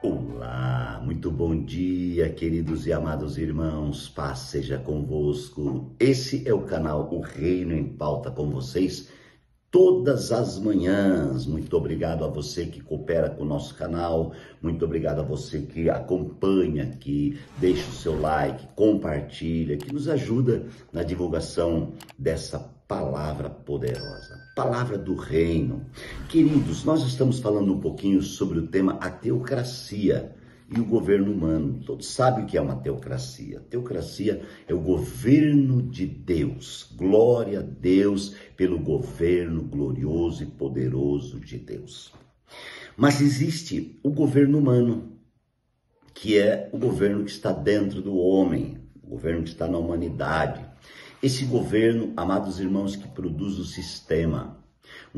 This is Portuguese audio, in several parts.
Olá, muito bom dia, queridos e amados irmãos, paz seja convosco. Esse é o canal O Reino em Pauta com vocês todas as manhãs. Muito obrigado a você que coopera com o nosso canal, muito obrigado a você que acompanha, que deixa o seu like, compartilha, que nos ajuda na divulgação dessa palavra poderosa, palavra do reino. Queridos, nós estamos falando um pouquinho sobre o tema a teocracia e o governo humano. Todos sabem o que é uma teocracia. Teocracia é o governo de Deus. Glória a Deus pelo governo glorioso e poderoso de Deus. Mas existe o governo humano, que é o governo que está dentro do homem, o governo que está na humanidade. Esse governo, amados irmãos, que produz um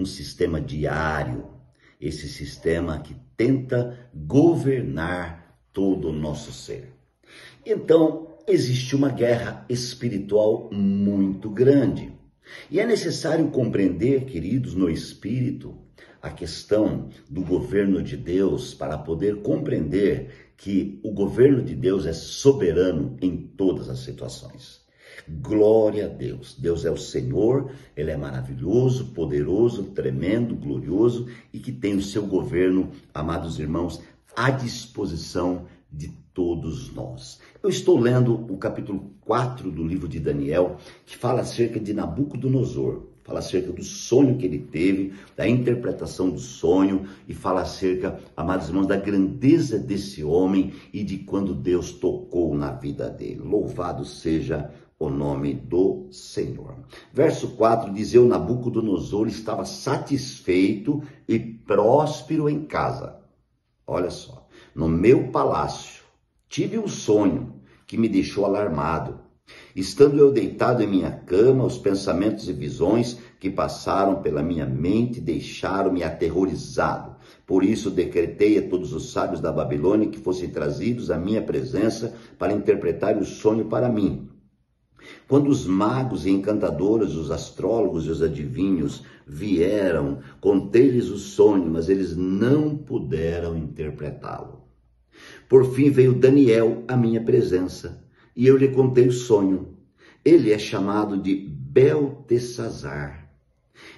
sistema diário, esse sistema que tenta governar todo o nosso ser. Então, existe uma guerra espiritual muito grande. E é necessário compreender, queridos, no espírito, a questão do governo de Deus para poder compreender que o governo de Deus é soberano em todas as situações. Glória a Deus. Deus é o Senhor, Ele é maravilhoso, poderoso, tremendo, glorioso e que tem o seu governo, amados irmãos, à disposição de todos nós. Eu estou lendo o capítulo 4 do livro de Daniel, que fala acerca de Nabucodonosor, fala acerca do sonho que ele teve, da interpretação do sonho e fala acerca, amados irmãos, da grandeza desse homem e de quando Deus tocou na vida dele. Louvado seja o nome do Senhor. Verso 4 diz: Eu, Nabucodonosor, estava satisfeito e próspero em casa. Olha só, no meu palácio tive um sonho que me deixou alarmado. Estando eu deitado em minha cama, os pensamentos e visões que passaram pela minha mente deixaram-me aterrorizado. Por isso decretei a todos os sábios da Babilônia que fossem trazidos à minha presença para interpretar o sonho para mim. Quando os magos e encantadoras, os astrólogos e os adivinhos vieram, contei-lhes o sonho, mas eles não puderam interpretá-lo. Por fim veio Daniel à minha presença, e eu lhe contei o sonho. Ele é chamado de Beltesazar,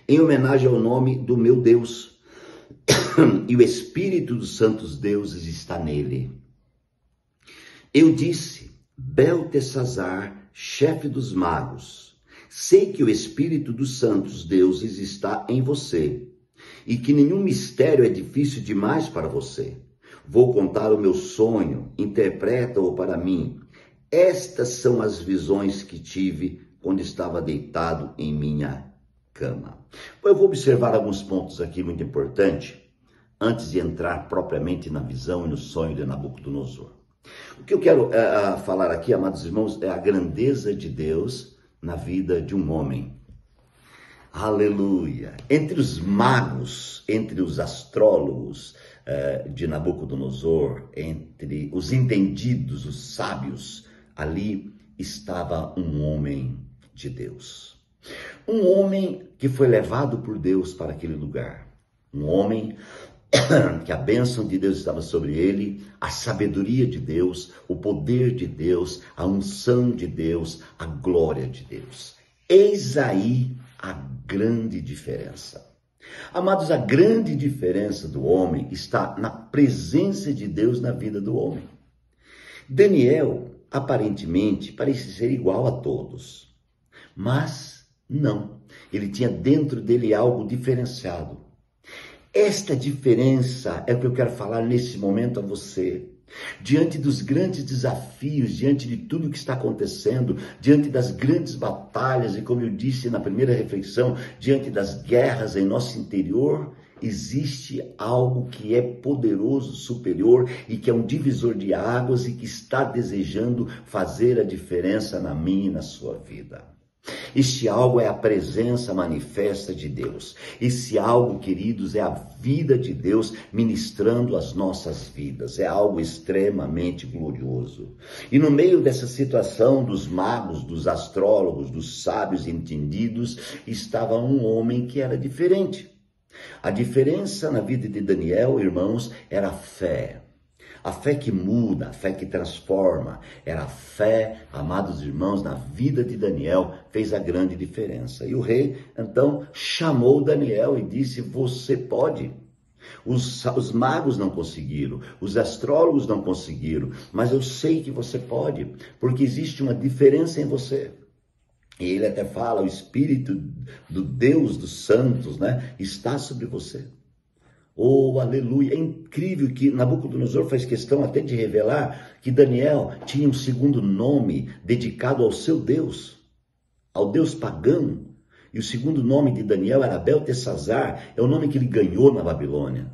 em homenagem ao nome do meu Deus, e o Espírito dos santos deuses está nele. Eu disse: Beltesazar, chefe dos magos, sei que o Espírito dos santos deuses está em você, e que nenhum mistério é difícil demais para você. Vou contar o meu sonho, interpreta-o para mim. Estas são as visões que tive quando estava deitado em minha cama. Eu vou observar alguns pontos aqui muito importantes, antes de entrar propriamente na visão e no sonho de Nabucodonosor. O que eu quero falar aqui, amados irmãos, é a grandeza de Deus na vida de um homem. Aleluia! Entre os magos, entre os astrólogos de Nabucodonosor, entre os entendidos, os sábios, ali estava um homem de Deus. Um homem que foi levado por Deus para aquele lugar. Um homem que a bênção de Deus estava sobre ele, a sabedoria de Deus, o poder de Deus, a unção de Deus, a glória de Deus. Eis aí a grande diferença. Amados, a grande diferença do homem está na presença de Deus na vida do homem. Daniel, aparentemente, parecia ser igual a todos, mas não. Ele tinha dentro dele algo diferenciado. Esta diferença é o que eu quero falar nesse momento a você. Diante dos grandes desafios, diante de tudo que está acontecendo, diante das grandes batalhas e, como eu disse na primeira reflexão, diante das guerras em nosso interior, existe algo que é poderoso, superior e que é um divisor de águas e que está desejando fazer a diferença na minha e na sua vida. Este algo é a presença manifesta de Deus. Esse algo, queridos, é a vida de Deus ministrando as nossas vidas. É algo extremamente glorioso. E no meio dessa situação dos magos, dos astrólogos, dos sábios entendidos, estava um homem que era diferente. A diferença na vida de Daniel, irmãos, era a fé. A fé que muda, a fé que transforma. Era a fé, amados irmãos, na vida de Daniel, fez a grande diferença. E o rei, então, chamou Daniel e disse: você pode. Os magos não conseguiram, os astrólogos não conseguiram, mas eu sei que você pode, porque existe uma diferença em você. E ele até fala: o Espírito do Deus dos santos, né, está sobre você. Oh, aleluia! É incrível que Nabucodonosor faz questão até de revelar que Daniel tinha um segundo nome dedicado ao seu Deus, ao Deus pagão. E o segundo nome de Daniel era Beltesazar, é o nome que ele ganhou na Babilônia.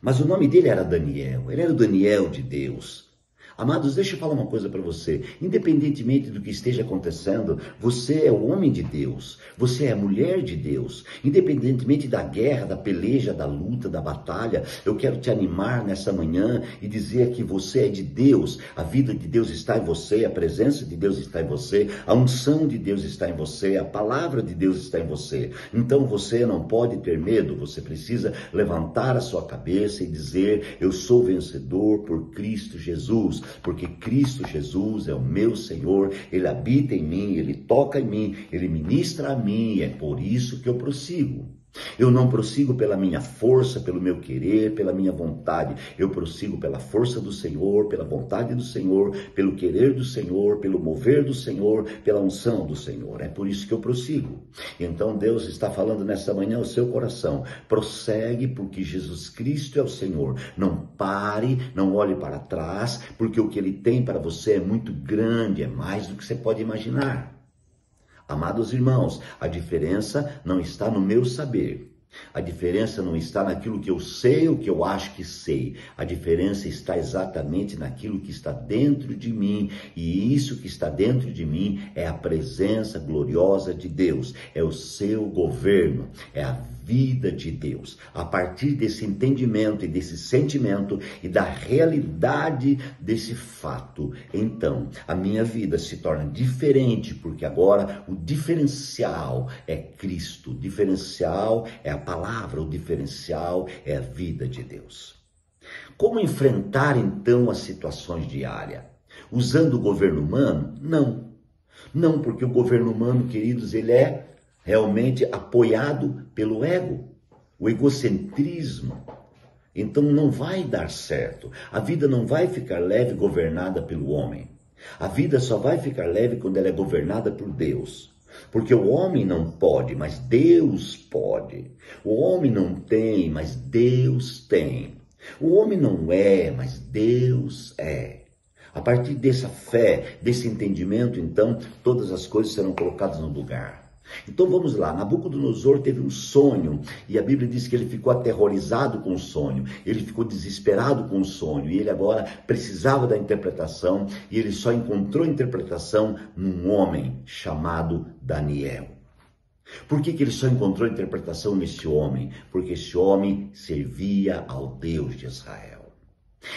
Mas o nome dele era Daniel, ele era o Daniel de Deus. Amados, deixa eu falar uma coisa para você. Independentemente do que esteja acontecendo, você é o homem de Deus. Você é a mulher de Deus. Independentemente da guerra, da peleja, da luta, da batalha, eu quero te animar nessa manhã e dizer que você é de Deus. A vida de Deus está em você, a presença de Deus está em você, a unção de Deus está em você, a palavra de Deus está em você. Então você não pode ter medo, você precisa levantar a sua cabeça e dizer: eu sou vencedor por Cristo Jesus. Porque Cristo Jesus é o meu Senhor, Ele habita em mim, Ele toca em mim, Ele ministra a mim, é por isso que eu prossigo. Eu não prossigo pela minha força, pelo meu querer, pela minha vontade. Eu prossigo pela força do Senhor, pela vontade do Senhor, pelo querer do Senhor, pelo mover do Senhor, pela unção do Senhor. É por isso que eu prossigo. Então Deus está falando nessa manhã ao seu coração: prossegue, porque Jesus Cristo é o Senhor. Não pare, não olhe para trás, porque o que Ele tem para você é muito grande, é mais do que você pode imaginar. Amados irmãos, a diferença não está no meu saber. A diferença não está naquilo que eu sei, o que eu acho que sei. A diferença está exatamente naquilo que está dentro de mim. E isso que está dentro de mim é a presença gloriosa de Deus. É o seu governo. É a vida de Deus. A partir desse entendimento e desse sentimento e da realidade desse fato, então a minha vida se torna diferente, porque agora o diferencial é Cristo. O diferencial é a palavra, o diferencial é a vida de Deus. Como enfrentar então as situações diárias? Usando o governo humano? Não. Não, porque o governo humano, queridos, ele é realmente apoiado pelo ego, o egocentrismo. Então não vai dar certo. A vida não vai ficar leve governada pelo homem. A vida só vai ficar leve quando ela é governada por Deus. Porque o homem não pode, mas Deus pode. O homem não tem, mas Deus tem. O homem não é, mas Deus é. A partir dessa fé, desse entendimento, então, todas as coisas serão colocadas no lugar. Então vamos lá, Nabucodonosor teve um sonho, e a Bíblia diz que ele ficou aterrorizado com o sonho, ele ficou desesperado com o sonho, e ele agora precisava da interpretação, e ele só encontrou interpretação num homem chamado Daniel. Por que ele só encontrou interpretação nesse homem? Porque esse homem servia ao Deus de Israel.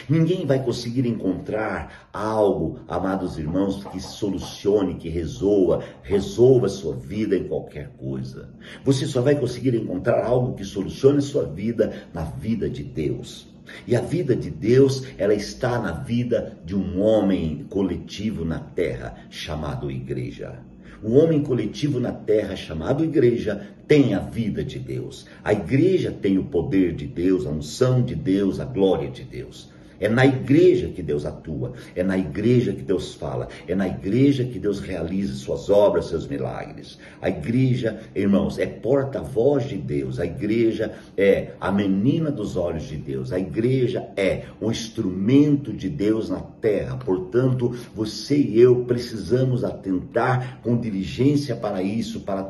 Ninguém vai conseguir encontrar algo, amados irmãos, que solucione, que resolva a sua vida em qualquer coisa. Você só vai conseguir encontrar algo que solucione a sua vida na vida de Deus. E a vida de Deus, ela está na vida de um homem coletivo na terra, chamado igreja. O homem coletivo na terra, chamado igreja, tem a vida de Deus. A igreja tem o poder de Deus, a unção de Deus, a glória de Deus. É na igreja que Deus atua, é na igreja que Deus fala, é na igreja que Deus realiza suas obras, seus milagres. A igreja, irmãos, é porta-voz de Deus, a igreja é a menina dos olhos de Deus, a igreja é um instrumento de Deus na terra. Portanto, você e eu precisamos atentar com diligência para isso, para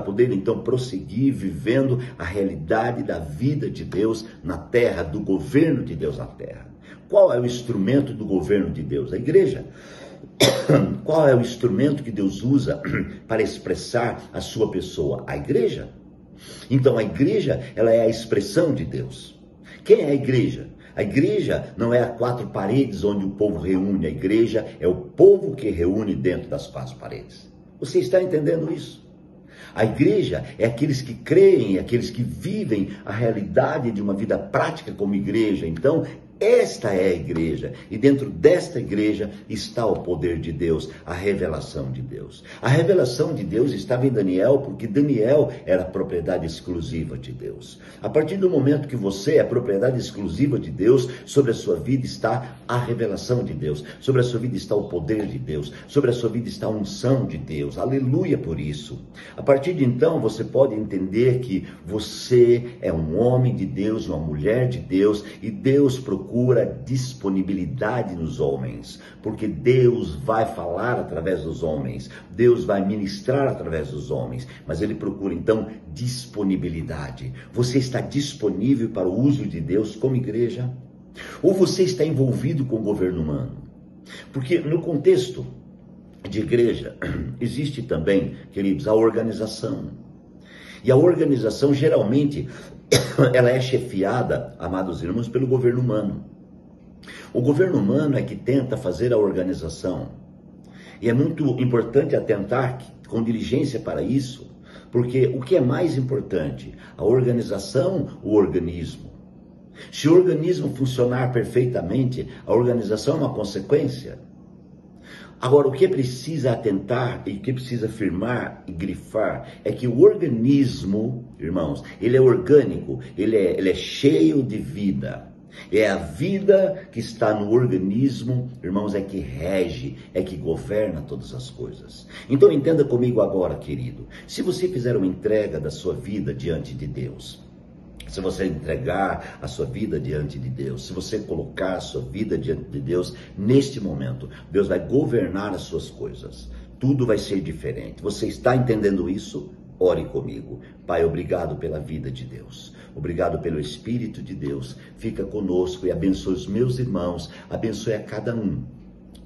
poder então prosseguir vivendo a realidade da vida de Deus na terra, do governo de Deus na terra. Qual é o instrumento do governo de Deus? A igreja. Qual é o instrumento que Deus usa para expressar a sua pessoa? A igreja. Então a igreja, ela é a expressão de Deus. Quem é a igreja? A igreja não é a quatro paredes onde o povo reúne. A igreja é o povo que reúne dentro das quatro paredes. Você está entendendo isso? A igreja é aqueles que creem, aqueles que vivem a realidade de uma vida prática como igreja. Então, esta é a igreja, e dentro desta igreja está o poder de Deus, a revelação de Deus. A revelação de Deus estava em Daniel, porque Daniel era propriedade exclusiva de Deus. A partir do momento que você é propriedade exclusiva de Deus, sobre a sua vida está a revelação de Deus, sobre a sua vida está o poder de Deus, sobre a sua vida está a unção de Deus. Aleluia por isso. A partir de então, você pode entender que você é um homem de Deus, uma mulher de Deus, e Deus procura disponibilidade nos homens, porque Deus vai falar através dos homens, Deus vai ministrar através dos homens, mas Ele procura então disponibilidade. Você está disponível para o uso de Deus como igreja? Ou você está envolvido com o governo humano? Porque no contexto de igreja existe também, queridos, a organização. E a organização geralmente ela é chefiada, amados irmãos, pelo governo humano. O governo humano é que tenta fazer a organização. E é muito importante atentar com diligência para isso, porque o que é mais importante? A organização, o organismo. Se o organismo funcionar perfeitamente, a organização é uma consequência. Agora, o que precisa atentar e o que precisa afirmar e grifar é que o organismo, irmãos, ele é orgânico, ele é cheio de vida. É a vida que está no organismo, irmãos, é que rege, é que governa todas as coisas. Então entenda comigo agora, querido, se você fizer uma entrega da sua vida diante de Deus, se você entregar a sua vida diante de Deus, se você colocar a sua vida diante de Deus, neste momento, Deus vai governar as suas coisas. Tudo vai ser diferente. Você está entendendo isso? Ore comigo. Pai, obrigado pela vida de Deus. Obrigado pelo Espírito de Deus. Fica conosco e abençoe os meus irmãos. Abençoe a cada um.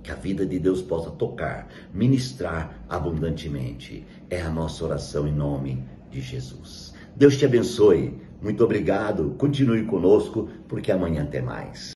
Que a vida de Deus possa tocar, ministrar abundantemente. É a nossa oração em nome de Jesus. Deus te abençoe. Muito obrigado. Continue conosco, porque amanhã tem mais.